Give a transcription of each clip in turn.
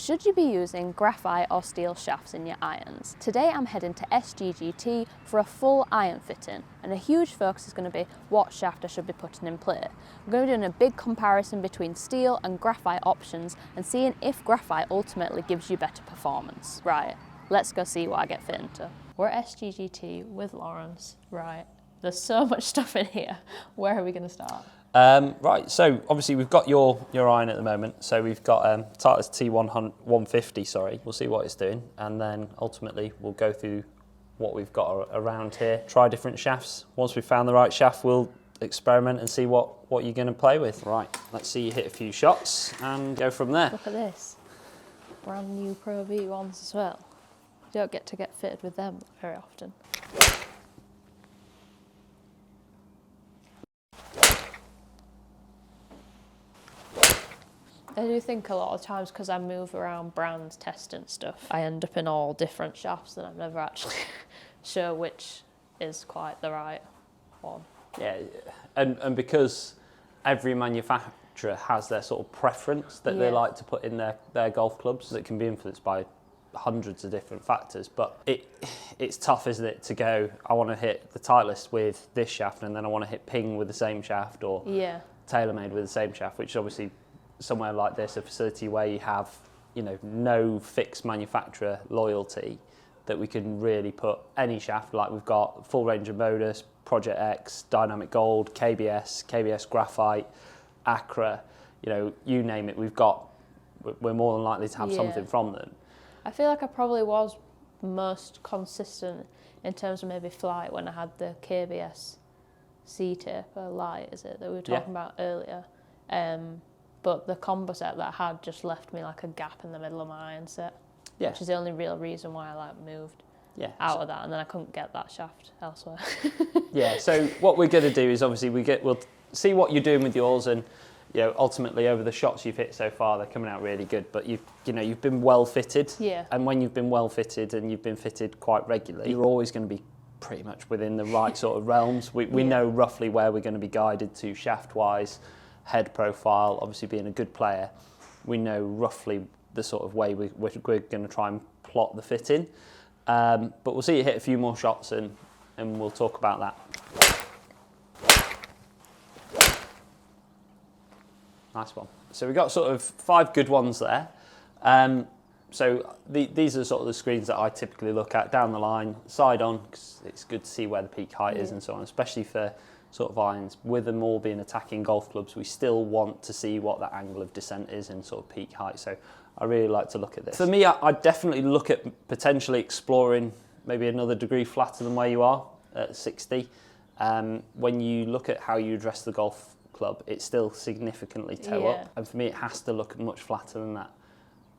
Should you be using graphite or steel shafts in your irons? Today I'm heading to SGGT for a full iron fitting, and a huge focus is going to be what shaft I should be putting in play. I'm going to be doing a big comparison between steel and graphite options and seeing if graphite ultimately gives you better performance. Right, let's go see what I get fit into. We're at SGGT with Lawrence. Right, there's so much stuff in here. Where are we going to start? Right, so obviously we've got your iron at the moment. So we've got Titleist T150, sorry. We'll see what it's doing, and then ultimately we'll go through what we've got around here. Try different shafts. Once we've found the right shaft, we'll experiment and see what you're going to play with. Right, let's see you hit a few shots and go from there. Look at this. Brand new Pro V1s as well. You don't get to get fitted with them very often. I do think a lot of times, because I move around brands testing stuff, I end up in all different shafts and I'm never actually sure which is quite the right one. Yeah, and because every manufacturer has their sort of preference that they like to put in their golf clubs, that can be influenced by hundreds of different factors, but it's tough, isn't it, to go, I want to hit the Titleist with this shaft and then I want to hit Ping with the same shaft, or TaylorMade with the same shaft, which is obviously somewhere like this, a facility where you have, you know, no fixed manufacturer loyalty, that we can really put any shaft. Like we've got full range of Modus, Project X, Dynamic Gold, KBS Graphite, Acra, you know, you name it, we're more than likely to have something from them. I feel like I probably was most consistent in terms of maybe flight when I had the KBS C-taper light, is it, that we were talking about earlier. But the combo set that I had just left me like a gap in the middle of my iron set, which is the only real reason why I moved out of that, and then I couldn't get that shaft elsewhere. So what we're going to do is obviously we'll see what you're doing with yours, and you know, ultimately over the shots you've hit so far, they're coming out really good. But you've been well fitted, and when you've been well fitted and you've been fitted quite regularly, you're always going to be pretty much within the right sort of realms. We know roughly where we're going to be guided to shaft wise. Head profile, obviously being a good player, we know roughly the sort of way we're going to try and plot the fit in. But we'll see you hit a few more shots and we'll talk about that. Nice one. So we've got sort of 5 good ones there. So these are sort of the screens that I typically look at down the line, side on, because it's good to see where the peak height is and so on, especially for sort of irons. With them all being attacking golf clubs, we still want to see what that angle of descent is and sort of peak height. So I really like to look at this. For me, I definitely look at potentially exploring maybe another degree flatter than where you are at 60. When you look at how you address the golf club, it's still significantly toe up. And for me, it has to look much flatter than that.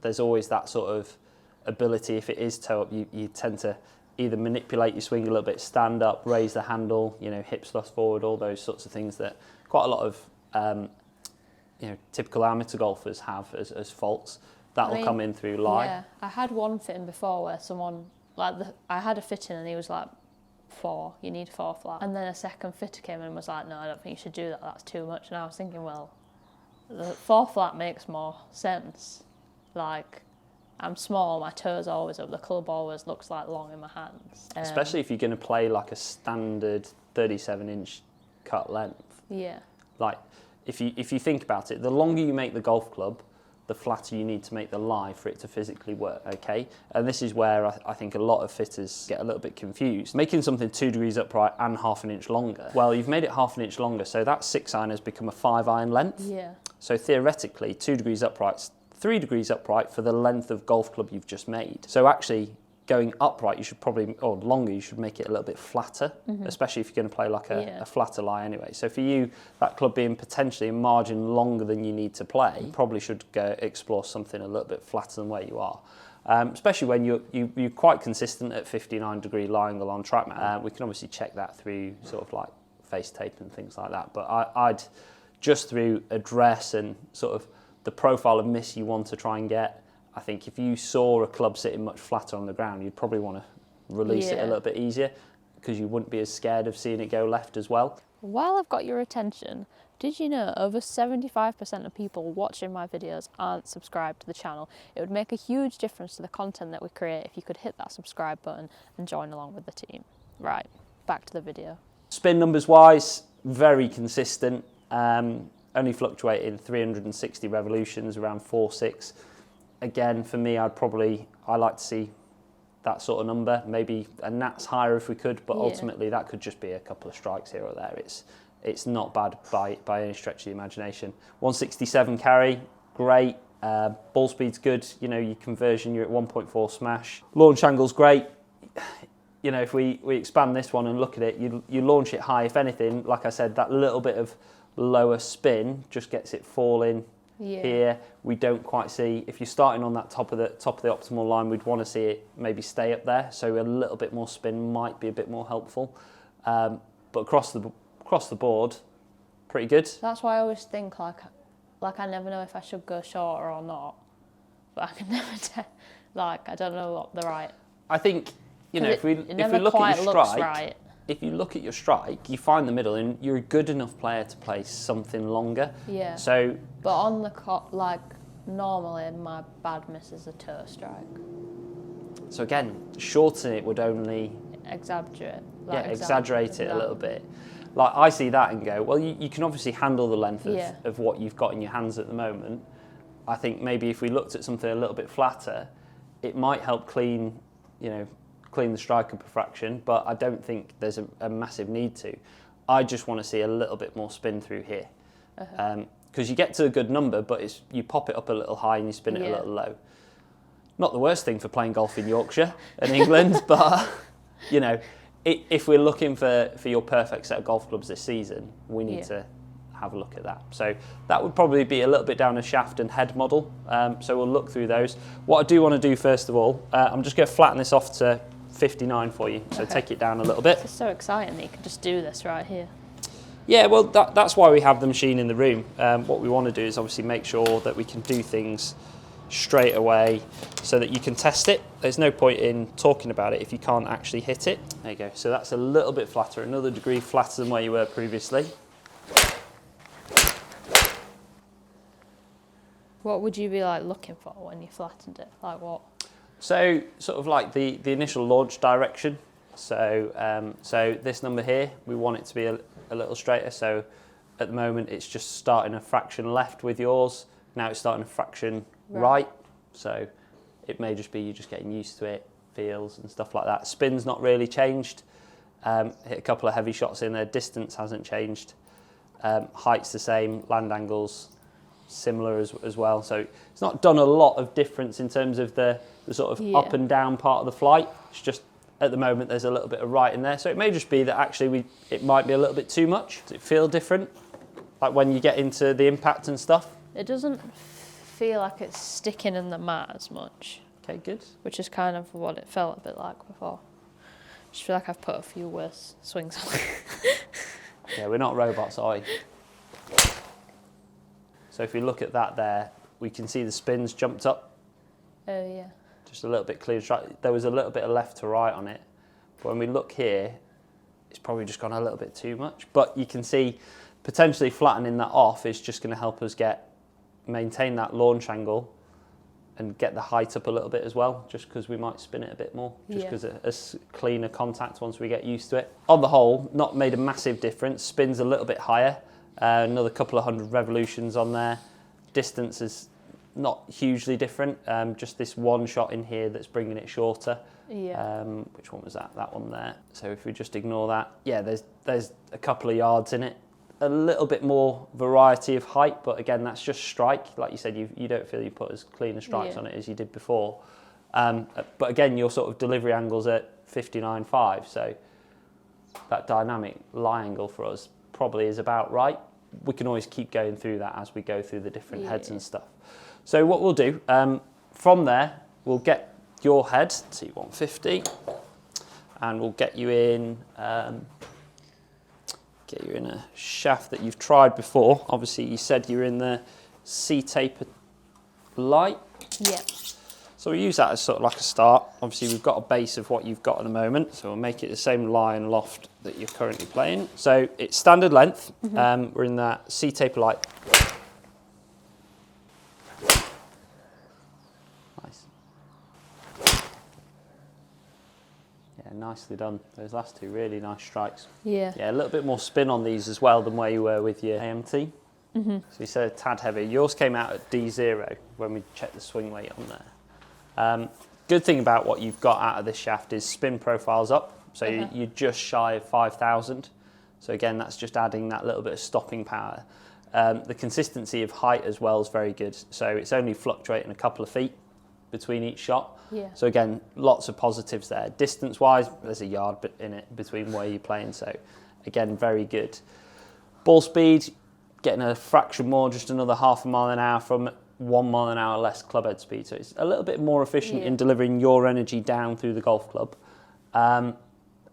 There's always that sort of ability, if it is toe up, you tend to either manipulate your swing a little bit, stand up, raise the handle, you know, hip thrust forward, all those sorts of things that quite a lot of typical amateur golfers have as faults. That will come in through lie. Yeah, I had one fitting before where someone, I had a fitting and he was like, 4, you need 4 flat. And then a second fitter came in and was like, no, I don't think you should do that, that's too much. And I was thinking, well, the 4 flat makes more sense. Like, I'm small, my toes always up, the club always looks like long in my hands. Especially if you're going to play like a standard 37-inch cut length. Yeah. Like, if you think about it, the longer you make the golf club, the flatter you need to make the lie for it to physically work, okay? And this is where I think a lot of fitters get a little bit confused. Making something 2 degrees upright and half an inch longer, well, you've made it half an inch longer, so that 6 iron has become a 5 iron length. Yeah. So theoretically, 2 degrees upright's 3 degrees upright for the length of golf club you've just made. So actually, going upright, you should probably, or longer, you should make it a little bit flatter, especially if you're going to play like a flatter lie anyway. So for you, that club being potentially a margin longer than you need to play, you probably should go explore something a little bit flatter than where you are. Especially when you're quite consistent at 59 degree lie angle on TrackMan. We can obviously check that through sort of like face tape and things like that. But I'd just through address and sort of the profile of miss you want to try and get, I think if you saw a club sitting much flatter on the ground, you'd probably want to release it a little bit easier, because you wouldn't be as scared of seeing it go left as well. While I've got your attention, Did you know over 75% of people watching my videos aren't subscribed to the channel? It would make a huge difference to the content that we create if you could hit that subscribe button and join along with the team. Right, back to the video. Spin numbers wise, very consistent. Only fluctuating 360 revolutions, around 4.6. Again, for me, I like to see that sort of number, maybe a gnat's higher if we could, but ultimately that could just be a couple of strikes here or there. It's not bad by any stretch of the imagination. 167 carry, great. Ball speed's good. You know, your conversion, you're at 1.4 smash. Launch angle's great. You know, if we expand this one and look at it, you launch it high. If anything, like I said, that little bit of lower spin just gets it falling here. We don't quite see, if you're starting on that top of the optimal line, we'd want to see it maybe stay up there. So a little bit more spin might be a bit more helpful. But across the board, pretty good. That's why I always think like I never know if I should go shorter or not, but I can never tell. Like I don't know what the right. I think if we look at your strike, if you look at your strike, you find the middle, and you're a good enough player to play something longer. Yeah. So. But on the normally my bad miss is a toe strike. So again, shorten it would only exaggerate. Exaggerate it a little bit. Like I see that and go, well, you can obviously handle the length of what you've got in your hands at the moment. I think maybe if we looked at something a little bit flatter, it might help clean the striker per fraction, but I don't think there's a massive need to. I just want to see a little bit more spin through here. Because you get to a good number, but you pop it up a little high and you spin it a little low. Not the worst thing for playing golf in Yorkshire and England, but if we're looking for your perfect set of golf clubs this season, we need to have a look at that. So that would probably be a little bit down a shaft and head model. So we'll look through those. What I do want to do first of all, I'm just going to flatten this off to 59 for you. So take it down a little bit. It's so exciting that you can just do this right here. Yeah, well, that's why we have the machine in the room. What we want to do is obviously make sure that we can do things straight away so that you can test it. There's no point in talking about it if you can't actually hit it. There you go. So that's a little bit flatter, another degree flatter than where you were previously. What would you be looking for when you flattened it? Like what? So sort of like the initial launch direction. So this number here, we want it to be a little straighter. So at the moment it's just starting a fraction left with yours. Now it's starting a fraction right. So it may just be you just getting used to it, feels and stuff like that. Spin's not really changed. Hit a couple of heavy shots in there. Distance hasn't changed. Height's the same. Land angles similar as well. So it's not done a lot of difference in terms of the sort of up and down part of the flight. It's just at the moment there's a little bit of right in there. So it may just be that actually it might be a little bit too much. Does it feel different? Like when you get into the impact and stuff? It doesn't feel like it's sticking in the mat as much. Okay, good. Which is kind of what it felt a bit like before. I just feel like I've put a few worse swings on. Yeah, we're not robots, are we? So if we look at that there, we can see the spins jumped up. Oh yeah. Just a little bit clear. There was a little bit of left to right on it. But when we look here, it's probably just gone a little bit too much. But you can see potentially flattening that off is just going to help us maintain that launch angle and get the height up a little bit as well, just because we might spin it a bit more, just because a cleaner contact once we get used to it. On the whole, not made a massive difference. Spin's a little bit higher. Another couple of 100 revolutions on there. Distance is not hugely different, just this one shot in here that's bringing it shorter. Yeah. Which one was that? That one there. So if we just ignore that, yeah, there's a couple of yards in it. A little bit more variety of height, but again, that's just strike. Like you said, you don't feel you put as clean a strikes on it as you did before. But again, your sort of delivery angle's at 59.5, so that dynamic lie angle for us probably is about right. We can always keep going through that as we go through the different heads and stuff. So what we'll do, from there, we'll get your head, T150, and we'll get you in a shaft that you've tried before. Obviously, you said you're in the C-taper light. Yeah. So So we use that as sort of like a start. Obviously we've got a base of what you've got at the moment, so we'll make it the same lie and loft that you're currently playing. So it's standard length. We're in that C-taper light. Nice. Yeah, nicely done. Those last two really nice strikes. Yeah. Yeah, a little bit more spin on these as well than where you were with your AMT. So you said a tad heavy. Yours came out at D0 when we checked the swing weight on there. Good thing about what you've got out of this shaft is spin profile's up, so you're just shy of 5,000. So again, that's just adding that little bit of stopping power. The consistency of height as well is very good. So it's only fluctuating a couple of feet between each shot. Yeah. So again, lots of positives there. Distance-wise, there's a yard in it between where you're playing. So again, very good. Ball speed, getting a fraction more, just another half a mile an hour from 1 mile an hour less club head speed. So it's a little bit more efficient in delivering your energy down through the golf club.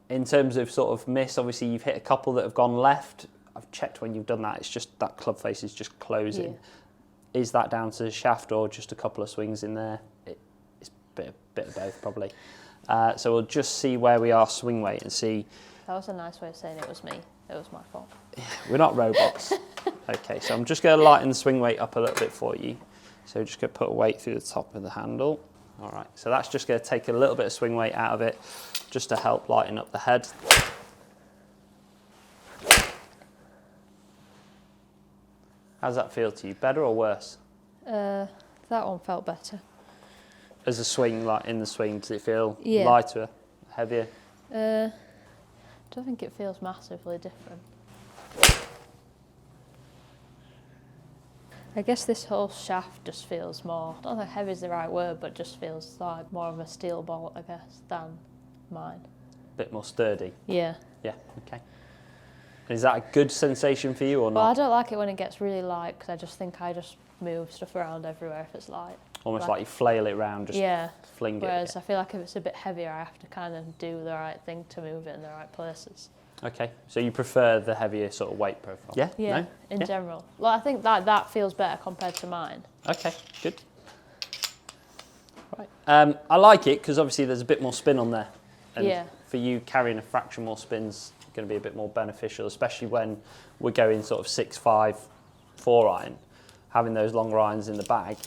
In terms of sort of miss, obviously you've hit a couple that have gone left. I've checked when you've done that, it's just that club face is just closing. Yeah. Is that down to the shaft or just a couple of swings in there? It's a bit of both probably. So we'll just see where we are swing weight and see. That was a nice way of saying it was me. It was my fault. We're not robots. Okay, so I'm just going to lighten the swing weight up a little bit for you. So just going to put a weight through the top of the handle. All right, so that's just going to take a little bit of swing weight out of it, just to help lighten up the head. How does that feel to you? Better or worse? That one felt better. As a swing, like in the swing, does it feel lighter, heavier? I don't think it feels massively different. I guess this whole shaft just feels more, I don't know if heavy is the right word, but just feels like more of a steel bolt, I guess, than mine. A bit more sturdy? Yeah. Yeah, okay. Is that a good sensation for you or not? Well, I don't like it when it gets really light, because I just think I just move stuff around everywhere if it's light. Almost like you flail it around, just fling it. Whereas I feel like if it's a bit heavier, I have to kind of do the right thing to move it in the right places. Okay, so you prefer the heavier sort of weight profile? Yeah? Yeah, no? in general. Well, I think that feels better compared to mine. Okay, good. Right. I like it because obviously there's a bit more spin on there. And for you, carrying a fraction more spin's going to be a bit more beneficial, especially when we're going sort of 6-5, 4-iron. Having those longer irons in the bag,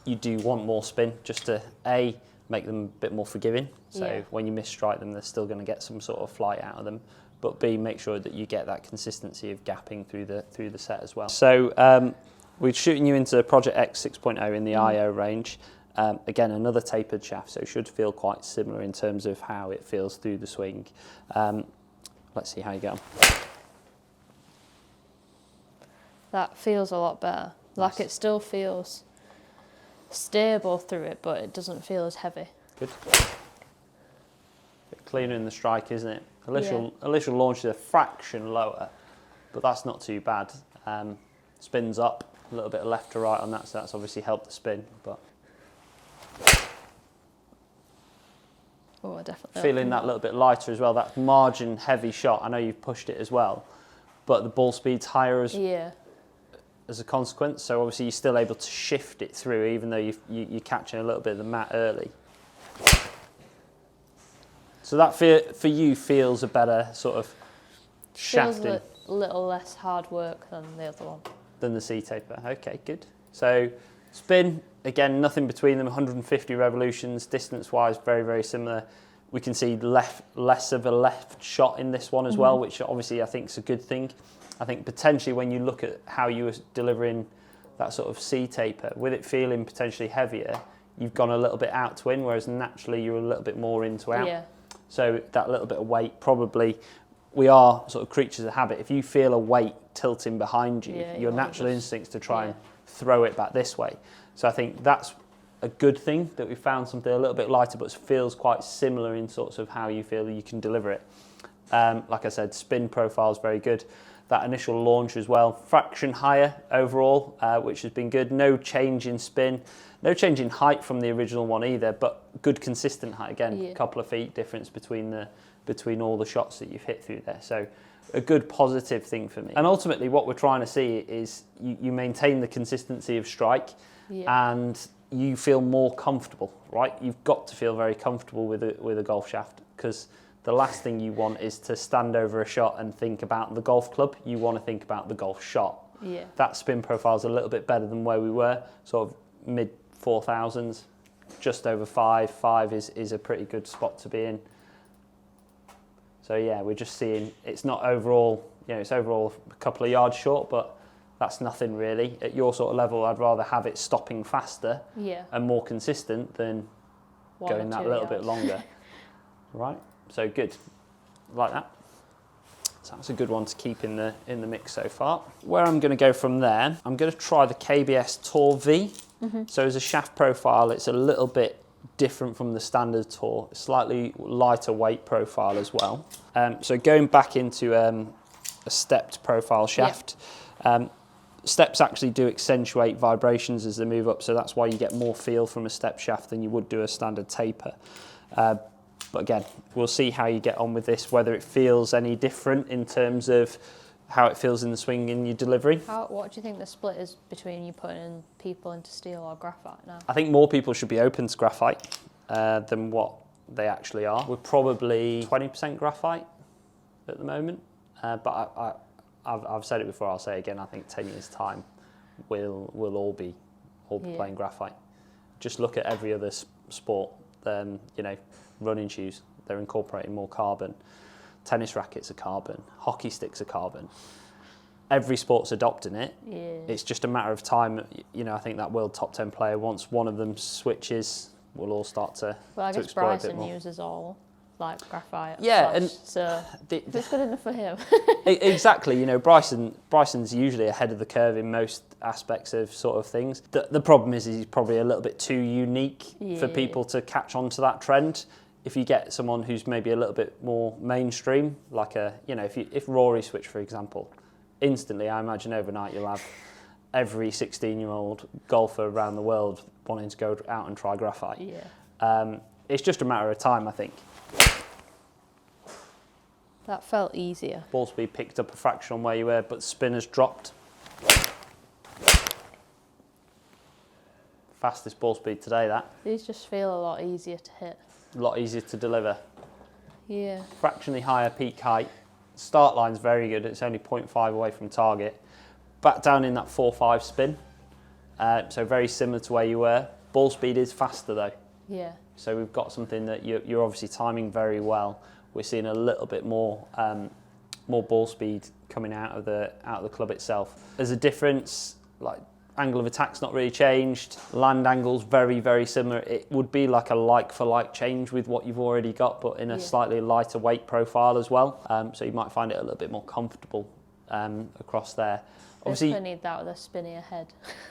you do want more spin just to, A, make them a bit more forgiving. So when you misstrike them, they're still going to get some sort of flight out of them. But B, make sure that you get that consistency of gapping through the set as well. So we're shooting you into Project X 6.0 in the IO range. Again, another tapered shaft, so it should feel quite similar in terms of how it feels through the swing. Let's see how you go. That feels a lot better. Like it still feels stable through it, but it doesn't feel as heavy. Good. Bit cleaner in the strike, isn't it? Initial launch is a fraction lower, but that's not too bad. Spins up, a little bit of left to right on that, so that's obviously helped the spin. But oh, I definitely feeling that little bit lighter as well. That margin heavy shot. I know you've pushed it as well, but the ball speed's higher as a consequence. So obviously you're still able to shift it through, even though you're catching a little bit of the mat early. So that for you feels a better sort of shafting. Feels a little less hard work than the other one. Than the C-taper. Okay, good. So spin, again, nothing between them, 150 revolutions. Distance-wise, very, very similar. We can see less of a left shot in this one as well, which obviously I think is a good thing. I think potentially when you look at how you were delivering that sort of C-taper, with it feeling potentially heavier, you've gone a little bit out to in, whereas naturally you're a little bit more in to out. Yeah. So that little bit of weight, probably, we are sort of creatures of habit. If you feel a weight tilting behind you, your natural instincts to try and throw it back this way. So I think that's a good thing, that we found something a little bit lighter but feels quite similar in sorts of how you feel you can deliver it. Like I said, spin profile is very good. That initial launch as well, fraction higher overall, which has been good. No change in spin, no change in height from the original one either, but good consistent height. Again, a couple of feet difference between all the shots that you've hit through there. So a good positive thing for me. And ultimately what we're trying to see is you maintain the consistency of strike and you feel more comfortable, right? You've got to feel very comfortable with a golf shaft, because the last thing you want is to stand over a shot and think about the golf club. You want to think about the golf shot. Yeah. That spin profile is a little bit better than where we were, sort of mid 4,000s, just over 5. 5 is a pretty good spot to be in. So yeah, we're just seeing it's not overall, it's overall a couple of yards short, but that's nothing really. At your sort of level, I'd rather have it stopping faster and more consistent than going that little bit longer. Right, so good, like that. So that's a good one to keep in the mix so far. Where I'm going to go from there, I'm going to try the KBS Tour V. So as a shaft profile, it's a little bit different from the standard Tour, slightly lighter weight profile as well. So going back into a stepped profile shaft, steps actually do accentuate vibrations as they move up, so that's why you get more feel from a step shaft than you would do a standard taper. But again, we'll see how you get on with this, whether it feels any different in terms of how it feels in the swing and your delivery. What do you think the split is between you putting people into steel or graphite now? I think more people should be open to graphite than what they actually are. We're probably 20% graphite at the moment, but I've said it before, I'll say it again, I think 10 years time we'll all be playing graphite. Just look at every other sport, running shoes, they're incorporating more carbon. Tennis rackets are carbon, hockey sticks are carbon. Every sport's adopting it. Yeah. It's just a matter of time. I think that world top 10 player, once one of them switches, we'll all start to Well, I guess explore Bryson a bit more. uses all like graphite. Yeah, and so it's good enough for him. Exactly. Bryson's usually ahead of the curve in most aspects of sort of things. The problem is he's probably a little bit too unique for people to catch on to that trend. If you get someone who's maybe a little bit more mainstream, like if Rory switched, for example, instantly, I imagine overnight you'll have every 16-year-old golfer around the world wanting to go out and try graphite. Yeah. It's just a matter of time, I think. That felt easier. Ball speed picked up a fraction on where you were, but spin has dropped. Fastest ball speed today, that. These just feel a lot easier to hit. A lot easier to deliver. Yeah. Fractionally higher peak height. Start line's very good. It's only 0.5 away from target. Back down in that 4-5 spin. So very similar to where you were. Ball speed is faster though. Yeah. So we've got something that you're obviously timing very well. We're seeing a little bit more ball speed coming out of the club itself. There's a difference, like angle of attack's not really changed. Land angle's very, very similar. It would be like a like-for-like change with what you've already got, but in a slightly lighter weight profile as well. So you might find it a little bit more comfortable across there. Obviously, I need that with a spinnier head.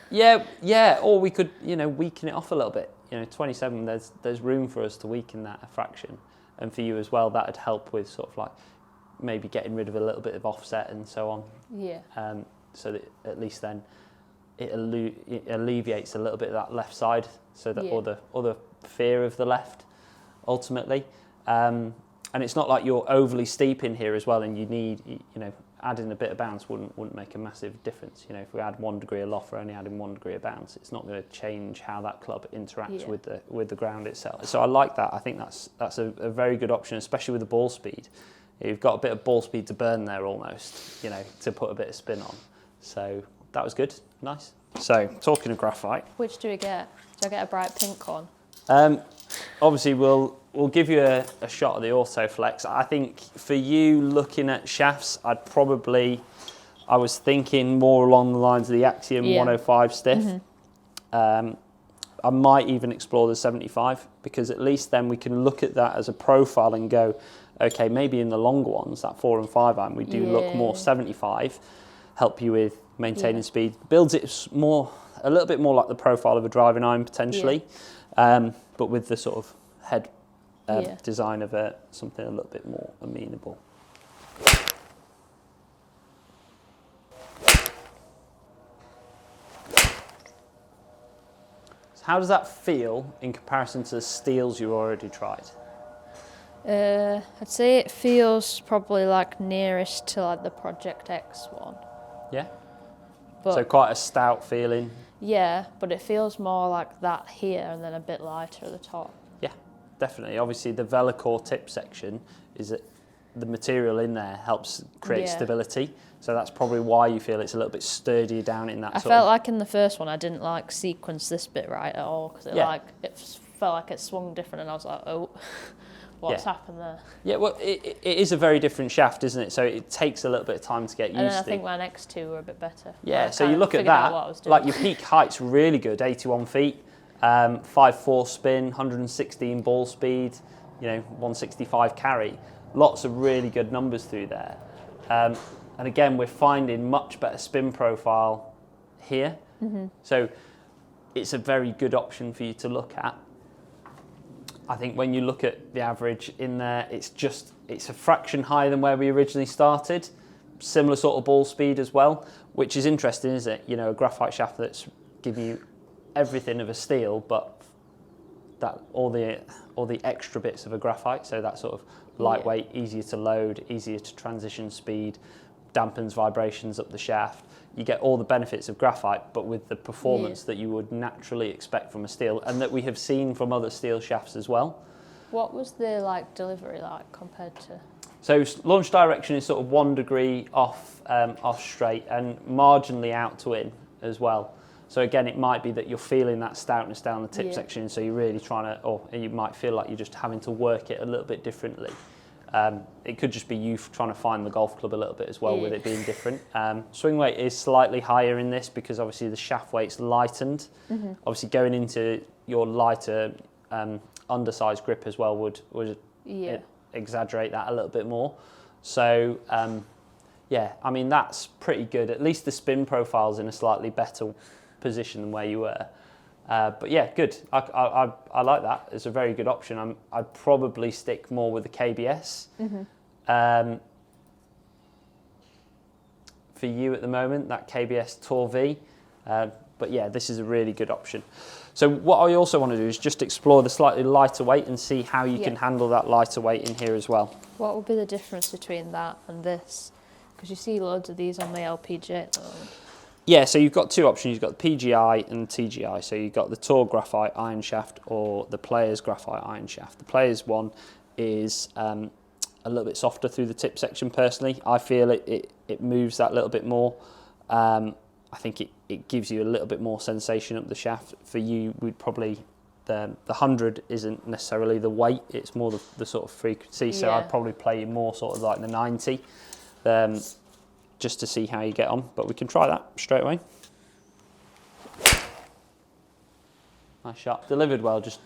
yeah. Or we could, weaken it off a little bit. 27. There's room for us to weaken that a fraction, and for you as well. That'd help with sort of like maybe getting rid of a little bit of offset and so on. Yeah. So that at least then it alleviates a little bit of that left side, so that other fear of the left, ultimately. And it's not like you're overly steep in here as well, and you need, adding a bit of bounce wouldn't make a massive difference. If we add 1 degree of loft, we're only adding 1 degree of bounce. It's not going to change how that club interacts with the ground itself. So I like that. I think that's a very good option, especially with the ball speed. You've got a bit of ball speed to burn there almost, to put a bit of spin on. So that was good. Nice. So talking of graphite, which do we get? Do I get a bright pink one? Obviously we'll give you a shot of the Autoflex. I think for you looking at shafts, I was thinking more along the lines of the Axiom 105 stiff. I might even explore the 75, because at least then we can look at that as a profile and go, okay, maybe in the longer ones, that 4 and 5 iron, we do look more 75, help you with maintaining speed, builds it a little bit more like the profile of a driving iron potentially, but with the sort of head design of something a little bit more amenable. So how does that feel in comparison to the steels you already tried? I'd say it feels probably like nearest to like the Project X one. Yeah. But so quite a stout feeling. Yeah, but it feels more like that here and then a bit lighter at the top. Yeah, definitely. Obviously, the Velocore tip section is that the material in there helps create stability. So that's probably why you feel it's a little bit sturdier down in that. I felt like in the first one I didn't like sequence this bit right at all because it felt like it swung different, and I was like, oh, what's happened there? Yeah, well, it is a very different shaft, isn't it? So it takes a little bit of time to get used to. And then I think my next two were a bit better. Yeah, so you look at that, like your peak height's really good, 81 feet, 5.4 spin, 116 ball speed, 165 carry. Lots of really good numbers through there. And again, we're finding much better spin profile here. Mm-hmm. So it's a very good option for you to look at. I think when you look at the average in there, it's a fraction higher than where we originally started. Similar sort of ball speed as well, which is interesting, isn't it? A graphite shaft that's giving you everything of a steel, but that all the extra bits of a graphite. So that sort of lightweight, easier to load, easier to transition speed, dampens vibrations up the shaft. You get all the benefits of graphite, but with the performance that you would naturally expect from a steel, and that we have seen from other steel shafts as well. What was the delivery like compared to? So launch direction is sort of 1 degree off straight and marginally out to in as well. So again, it might be that you're feeling that stoutness down the tip section, so you're really trying to, or you might feel like you're just having to work it a little bit differently. It could just be you trying to find the golf club a little bit as well, with it being different. Swing weight is slightly higher in this because obviously the shaft weight's lightened. Mm-hmm. Obviously going into your lighter undersized grip as well would exaggerate that a little bit more. So I mean that's pretty good. At least the spin profile's in a slightly better position than where you were. But yeah, good. I like that. It's a very good option. I'd probably stick more with the KBS. Mm-hmm. For you at the moment, that KBS Tour V. But yeah, this is a really good option. So what I also want to do is just explore the slightly lighter weight and see how you can handle that lighter weight in here as well. What would be the difference between that and this? Because you see loads of these on the LPGA at the moment. Yeah, so you've got two options. You've got the PGI and the TGI. So you've got the Tour Graphite iron shaft or the Players Graphite iron shaft. The Players one is a little bit softer through the tip section personally. I feel it moves that little bit more. I think it gives you a little bit more sensation up the shaft. For you, we'd probably, the 100 isn't necessarily the weight, it's more the sort of frequency. So I'd probably play more sort of like the 90. Just to see how you get on, but we can try that straight away. Nice shot. Delivered well, just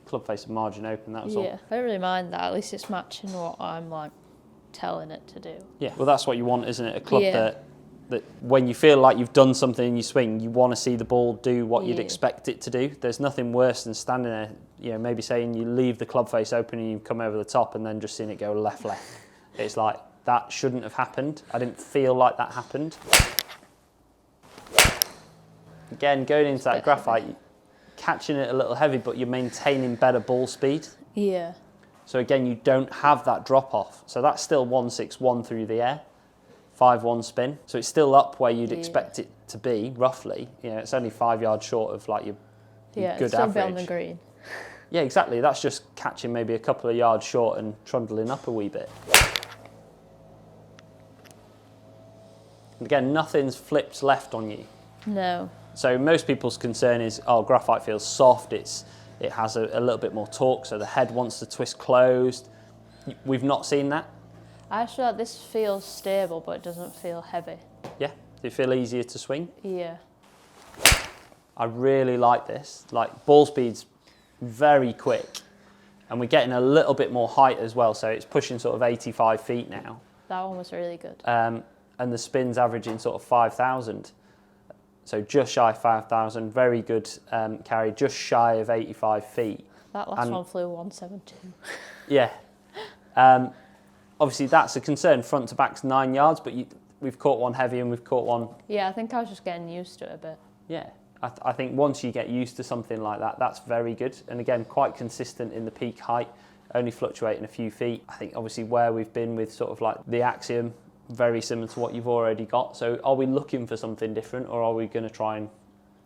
club face and margin open, that was all. Yeah, I don't really mind that. At least it's matching what I'm telling it to do. Yeah, well that's what you want, isn't it? A club that when you feel like you've done something in your swing, you want to see the ball do what you'd expect it to do. There's nothing worse than standing there, maybe saying you leave the club face open and you come over the top and then just seeing it go left. It's like, that shouldn't have happened. I didn't feel like that happened. Again, going into that graphite, catching it a little heavy, but you're maintaining better ball speed. Yeah. So again, you don't have that drop off. So that's still 161 through the air, 5-1 spin. So it's still up where you'd expect it to be, roughly. It's only 5 yards short of like your good average. It's still on the green. Yeah, exactly. That's just catching maybe a couple of yards short and trundling up a wee bit. Again, nothing's flipped left on you. No. So most people's concern is, graphite feels soft, it has a little bit more torque, so the head wants to twist closed. We've not seen that. I feel like this feels stable, but it doesn't feel heavy. Yeah? Do you feel easier to swing? Yeah. I really like this. Like, ball speed's very quick, and we're getting a little bit more height as well, so it's pushing sort of 85 feet now. That one was really good. And the spin's averaging sort of 5,000. So just shy of 5,000, very good carry, just shy of 85 feet. That last one flew 172. Yeah. Obviously that's a concern, front to back's 9 yards, but we've caught one heavy and we've caught one... Yeah, I think I was just getting used to it a bit. Yeah, I think once you get used to something like that, that's very good. And again, quite consistent in the peak height, only fluctuating a few feet. I think obviously where we've been with sort of like the Axiom, very similar to what you've already got. So are we looking for something different, or are we going to try and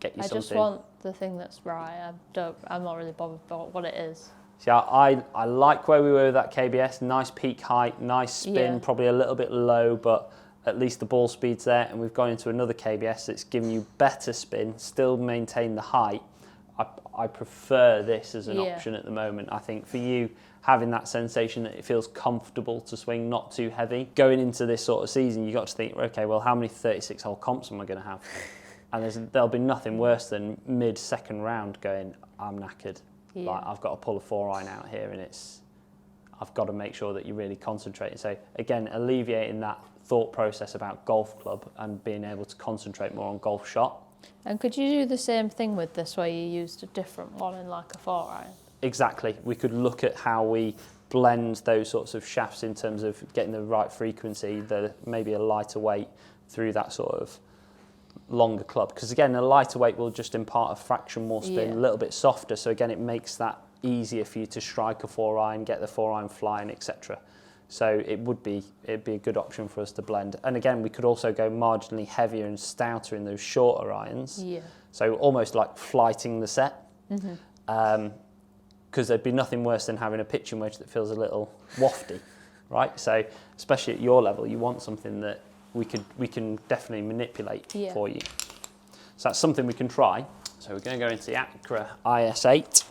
get you I something. just want the thing that's right. I'm not really bothered about what it is. See, I like where we were with that KBS. Nice peak height, nice spin, Yeah. probably a little bit low, but at least the ball speed's there. And we've gone into another KBS that's giving you better spin, still maintain the height. I prefer this as an option at the moment. I think for you, having that sensation that it feels comfortable to swing, not too heavy. Going into this sort of season, you got to think, okay, well, how many 36-hole comps am I going to have? And there'll be nothing worse than mid-second round going, I'm knackered. Yeah. Like, I've got to pull a 4-iron out here, and I've got to make sure that you're really concentrating. So again, alleviating that thought process about golf club and being able to concentrate more on golf shot. And could you do the same thing with this where you used a different one in like a 4-iron? Exactly. We could look at how we blend those sorts of shafts in terms of getting the right frequency, maybe a lighter weight through that sort of longer club. Because again, a lighter weight will just impart a fraction more spin, a little bit softer. So again, it makes that easier for you to strike a 4-iron, get the 4-iron flying, etc. So it'd be a good option for us to blend. And again, we could also go marginally heavier and stouter in those shorter irons. Yeah. So almost like flighting the set. Because there'd be nothing worse than having a pitching wedge that feels a little wafty, right? So especially at your level, you want something that we can definitely manipulate for you. So that's something we can try. So we're going to go into the Acura IS8.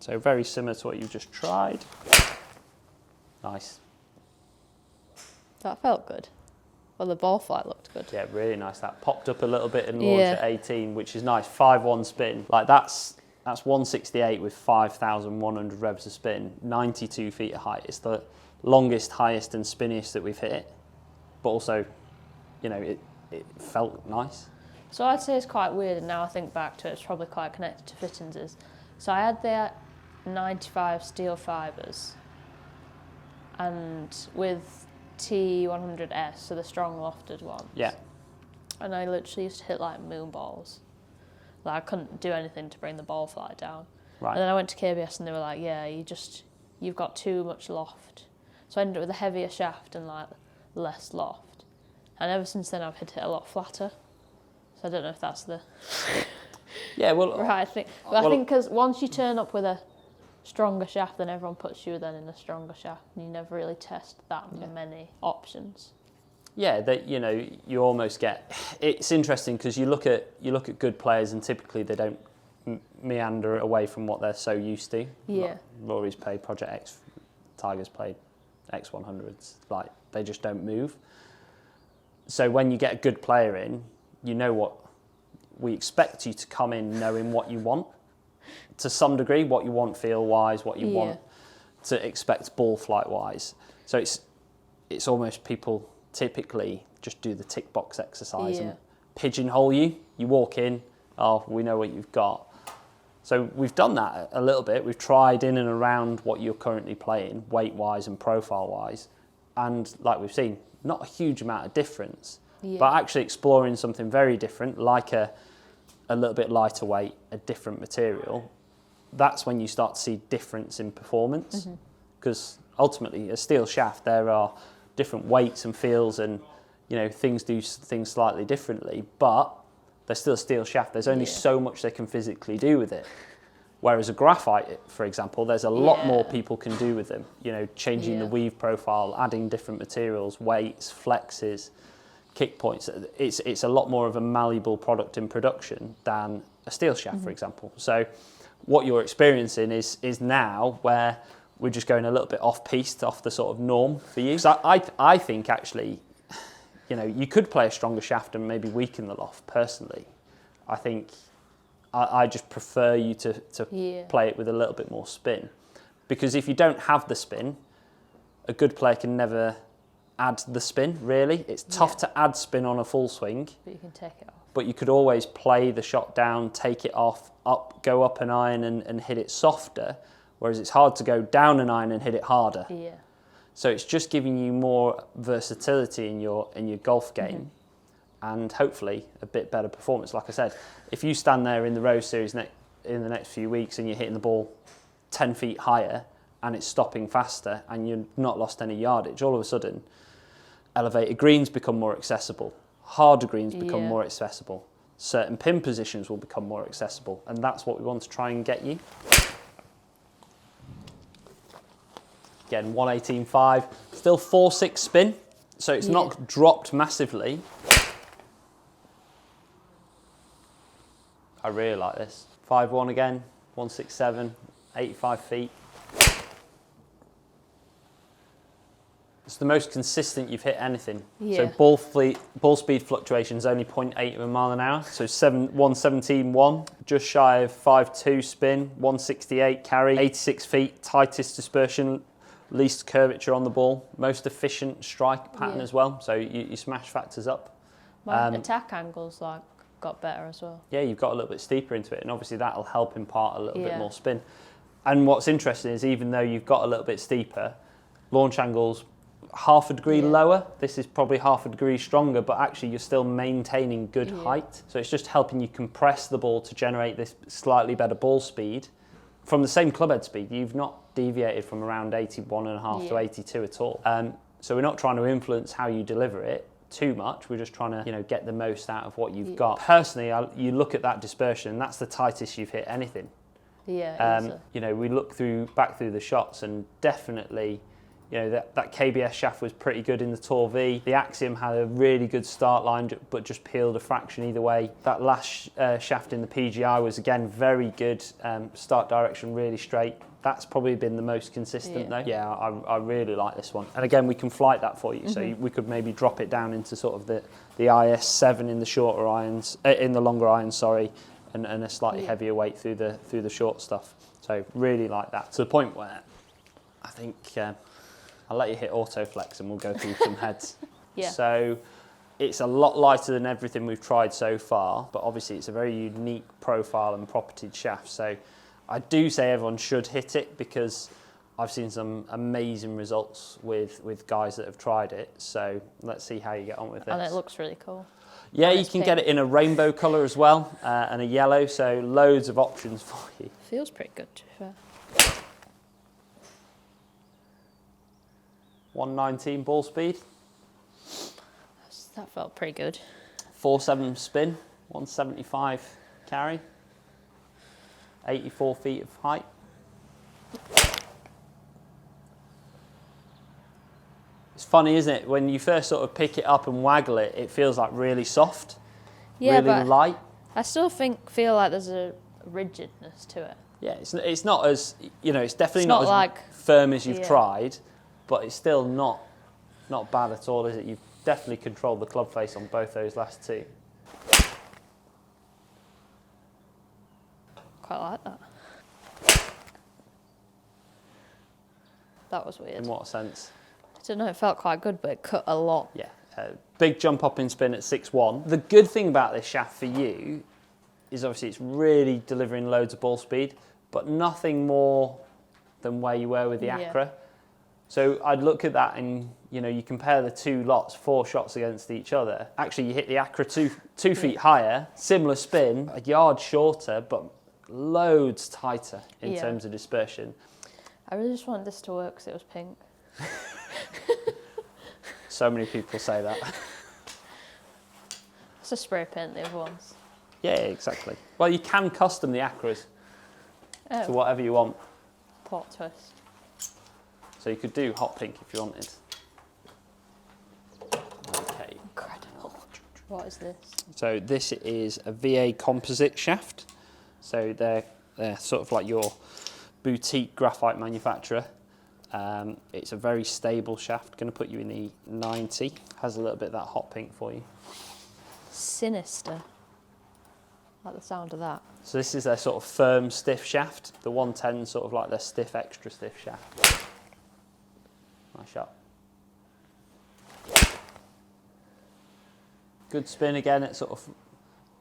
So very similar to what you've just tried. Nice. That felt good. Well, the ball flight looked good. Yeah, really nice. That popped up a little bit in launch at 18, which is nice. 5-1 spin. Like that's 168 with 5,100 revs of spin, 92 feet of height. It's the longest, highest and spinniest that we've hit. But also, you know, it felt nice. So I'd say it's quite weird, and now I think back to it, it's probably quite connected to fittings. So I had the 95 steel fibres, and with T100S, so the strong lofted ones. Yeah. And I literally used to hit like moon balls. Like I couldn't do anything to bring the ball flight down. Right. And then I went to KBS and they were like, yeah, you've got too much loft. So I ended up with a heavier shaft and like less loft. And ever since then I've hit it a lot flatter. So I don't know if that's the right thing. But I think because once you turn up with a stronger shaft, then everyone puts you then in a stronger shaft, and you never really test that many options. Yeah, that you almost get. It's interesting because you look at good players, and typically they don't meander away from what they're so used to. Yeah, like Rory's played Project X, Tiger's played X100s. Like they just don't move. So when you get a good player in, you know what we expect you to come in knowing what you want. To some degree, what you want feel-wise, what you want to expect ball flight-wise. So it's almost people typically just do the tick box exercise and pigeonhole you. You walk in, we know what you've got. So we've done that a little bit. We've tried in and around what you're currently playing, weight-wise and profile-wise. And like we've seen, not a huge amount of difference. But actually exploring something very different, like a little bit lighter weight, a different material, that's when you start to see difference in performance. Because ultimately, a steel shaft, there are different weights and feels, and things do things slightly differently, but they're still a steel shaft. There's only so much they can physically do with it. Whereas a graphite, for example, there's a lot more people can do with them. Changing the weave profile, adding different materials, weights, flexes, kick points. It's a lot more of a malleable product in production than a steel shaft, for example. So what you're experiencing is now where we're just going a little bit off-piste, off the sort of norm for you. So I think actually, you could play a stronger shaft and maybe weaken the loft personally. I think I just prefer you to play it with a little bit more spin. Because if you don't have the spin, a good player can never add the spin, really. It's tough to add spin on a full swing. But you can take it off. But you could always play the shot down, take it off, go up an iron and hit it softer, whereas it's hard to go down an iron and hit it harder. Yeah. So it's just giving you more versatility in your golf game, and hopefully a bit better performance. Like I said, if you stand there in the Rose Series in the next few weeks and you're hitting the ball 10 feet higher and it's stopping faster and you've not lost any yardage, all of a sudden elevated greens become more accessible, harder greens become more accessible. certain pin positions will become more accessible, and that's what we want to try and get you. Again, 118.5, still 4.6 spin, so it's not dropped massively. I really like this. 5.1 again, 167, 85 feet. It's the most consistent you've hit anything. So ball speed fluctuations only 0.8 of a mile an hour. So 117.1, just shy of 5.2 spin, 168 carry, 86 feet, tightest dispersion, least curvature on the ball, most efficient strike pattern as well. So your smash factor's up. My attack angle's like got better as well. Yeah, you've got a little bit steeper into it, and obviously that'll help impart a little bit more spin. And what's interesting is even though you've got a little bit steeper, launch angle's half a degree lower. This is probably half a degree stronger, but actually you're still maintaining good height. So it's just helping you compress the ball to generate this slightly better ball speed. From the same clubhead speed, you've not deviated from around 81.5 to 82 at all. So we're not trying to influence how you deliver it too much. We're just trying to, get the most out of what you've got. Personally, you look at that dispersion, and that's the tightest you've hit anything. Yeah. We look back through the shots, and definitely, that KBS shaft was pretty good in the Tour V. The Axiom had a really good start line, but just peeled a fraction either way. That last shaft in the PGI was, again, very good. Start direction really straight. That's probably been the most consistent, though. Yeah, I really like this one. And again, we can flight that for you. So we could maybe drop it down into sort of the IS7 in the shorter irons, in the longer irons, sorry, and a slightly heavier weight through the short stuff. So really like that, to the point where I think I'll let you hit autoflex and we'll go through some heads. So it's a lot lighter than everything we've tried so far, but obviously it's a very unique profile and propertied shaft. So I do say everyone should hit it, because I've seen some amazing results with guys that have tried it. So let's see how you get on with this. And it looks really cool. Yeah, you can get it in a rainbow colour as well, and a yellow, so loads of options for you. Feels pretty good, to be fair. 119 ball speed. That felt pretty good. 4.7 spin, 175 carry, 84 feet of height. It's funny, isn't it? When you first sort of pick it up and waggle it, it feels like really soft, really light. I still feel like there's a rigidness to it. Yeah, it's not as, it's definitely not as like firm as you've tried, but it's still not bad at all, is it? You've definitely controlled the club face on both those last two. Quite like that. That was weird. In what sense? I don't know, it felt quite good, but it cut a lot. Yeah, big jump up in spin at 6.1. The good thing about this shaft for you is obviously it's really delivering loads of ball speed, but nothing more than where you were with the Acra. So I'd look at that and, you compare the two lots, 4 shots against each other. Actually, you hit the Acra two feet higher, similar spin, a yard shorter, but loads tighter in terms of dispersion. I really just wanted this to work because it was pink. So many people say that. It's a spray paint, the other ones. Yeah, exactly. Well, you can custom the Acras to whatever you want. Plot twist. So you could do hot pink if you wanted. Okay. Incredible. What is this? So this is a VA composite shaft. So they're sort of like your boutique graphite manufacturer. It's a very stable shaft. Going to put you in the 90. Has a little bit of that hot pink for you. Sinister. Like the sound of that. So this is their sort of firm, stiff shaft. The 110 sort of like their stiff, extra stiff shaft. Nice shot. Good spin again at sort of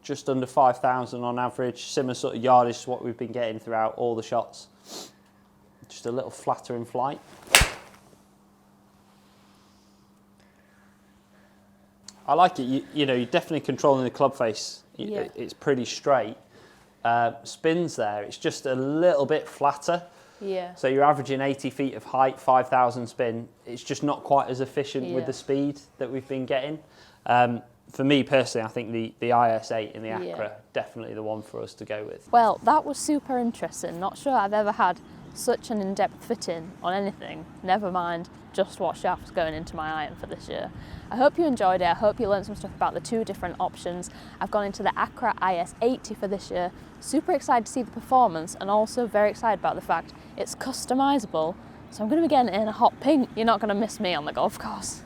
just under 5,000 on average. Similar sort of yardage to what we've been getting throughout all the shots. Just a little flatter in flight. I like it. You're definitely controlling the club face. It's pretty straight. Spins there, it's just a little bit flatter. Yeah. So you're averaging 80 feet of height, 5,000 spin. It's just not quite as efficient with the speed that we've been getting. for me personally, I think the IS8 and the Acra Yeah. definitely the one for us to go with. Well, that was super interesting. Not sure I've ever had such an in-depth fitting on anything, never mind just what shaft's going into my iron for this year. I hope you enjoyed it. I hope you learned some stuff about the two different options. I've gone into the Acra IS80 for this year. Super excited to see the performance, and also very excited about the fact it's customizable. So I'm going to be getting it in a hot pink. You're not going to miss me on the golf course.